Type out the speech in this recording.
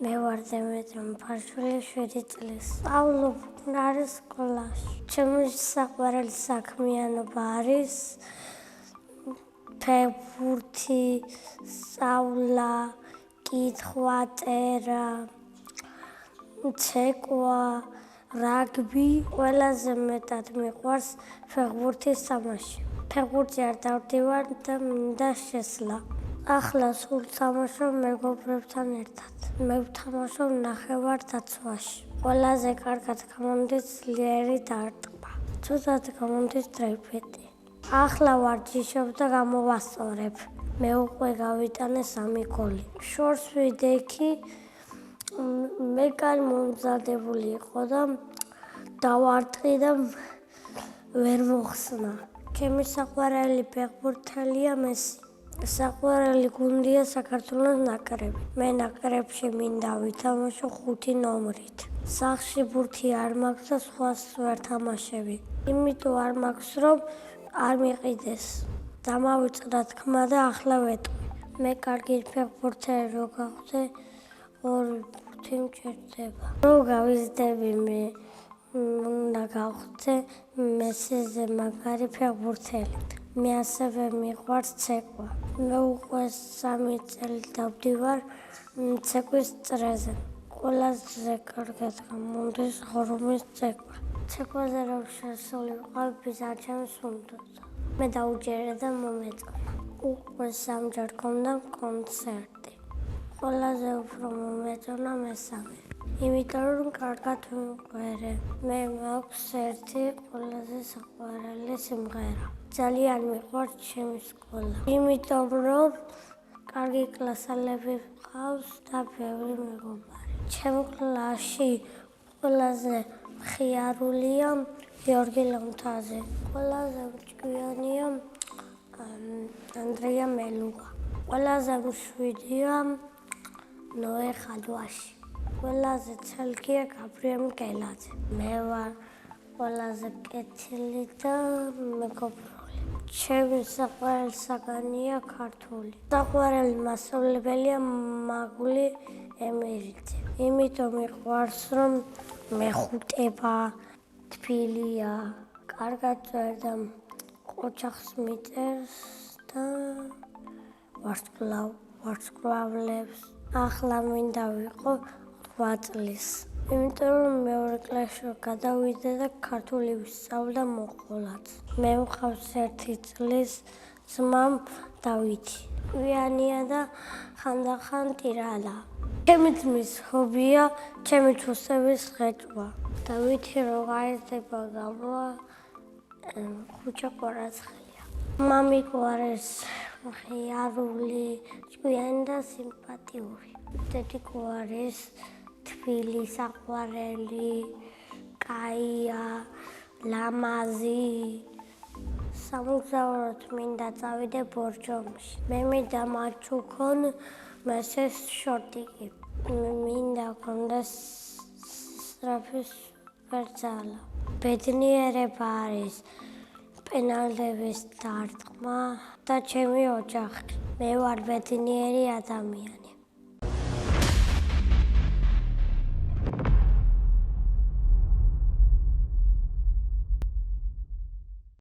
მე ვარ დემეტრე მფარშვილი 7 წლის. სწავლობ უნარის სკოლაში. ჩემი საყვარელი საქმიანობა არის ფეხბურთი, სწავლა, კითხვა, წერა, ცეკვა, რაგბი. ყველაზე მეტად მიყვარს ფეხბურთის თამაში. ფეხბურთზე არ დავდივარ და მინდა შესვლა. ახლა სულ თამაშობ მეგობრებთან ერთად. მე ვთამაშობ ნახევარ-დაცვაში. ყველაზე კარგად გამომდის ძლიერი დარტყმა. ცუდად გამომდის დრეიფეტი. ახლა ვარჯიშობ და გამოვასწორებ. მე უკვე გავიტანე 3 გოლი. შორს ვიდექი მე კაი მომზადებული იყო და დავარტყი და ვერ მოხსნა. ჩემი საყვარელი ფეხბურთელია მესი. საყვარელი გუნდია საქართველოს ნაკრები. მე ნაკრებში მინდა ვითამაშო 5 ნომრით. სახლში ბურთი არ მაქვს და სხვას ვერ თამაშები. იმიტომ არ მაქვს რომ არ მიყიდეს. დამავიწყდა თქმა და ახლა ვეტყვი. მე კარგი ფეხბურთელი რო გავხდე 2 ბურთი მჭირდება. რო გავიზრდები მე უნდა გავხდე მესიზე მაგარი ფეხბურთელი. მე ასევე მიყვარს ცეკვა. მე უკვე 3 წელი დავდივარ ცეკვის წრეზე. ყველაზე კარგად გამომდის ღრუმის ცეკვა. ცეკვაზე რომ შესული ვიყავ ბიზარ ჩემს უნდოდა. მე დაუჯერე და მომეწონა. უკვე 3-ჯერ გქონდა კონცერტი. ყველაზე უფრო მომეწონა მესამე. იმიტომ რომ კარგად ვიმღერე. მე მაქვს ერთი ყველაზე საყვარელი სიმღერა. ძალიან მიყვარს ჩემი სკოლა. იმიტომ რომ კარგი კლასელები მყავს და ბევრი მეგობარი. ჩემ კლასში ყველაზე მხიარულია გიორგი ლომთაძე. ყველაზე მჭკვიანია ანდრია მელუღა. ყველაზე მშვიდია ნოე ხადვაში. ყველაზე ცალკეა გაბრიელ მკელაძე. მე ვარ ყველაზე კეთილი და მეგობრული. ჩემი საყვარელი საგანია ქართული. საყვარელი მასწავლებელია მაგული ემერიტი. იმიტომ მიყვარს რომ მეხუტება, თბილია, კარგად წერდა, ოჯახს მიწერს და ვარსკვლავლებს. ახლა მინდა ვიყო 8 წლის. იმიტომ რომ მეორე კლასში გადავიდე და ქართული ვისწავლე მოყოლად. მე მყავს 1 წლის ძმა დავითი. გვიანია და ხანდახან ტირალა. ჩემი ძმის ჰობია ჩემი თვისების ღეჭვა. დავითი რო გაიზრდება გამოვა ხუჭა კვარაცხელია. მამიყვარეს მხიარული, ჭკვიანი და სიმპათიური. დედიყვარეს თბილი, საყვარელი, კაია, ლამაზი. სამოგზაუროდ მინდა წავიდე ბორჯომში. მე მინდა მაჩუქონ მესეს შორტიკი. მინდა გქონდეს სწრაფი სუპერძალა. ბედნიერება არის პენალტების დარტყმა და ჩემი ოჯახი. მე ვარ ბედნიერი ადამიანი.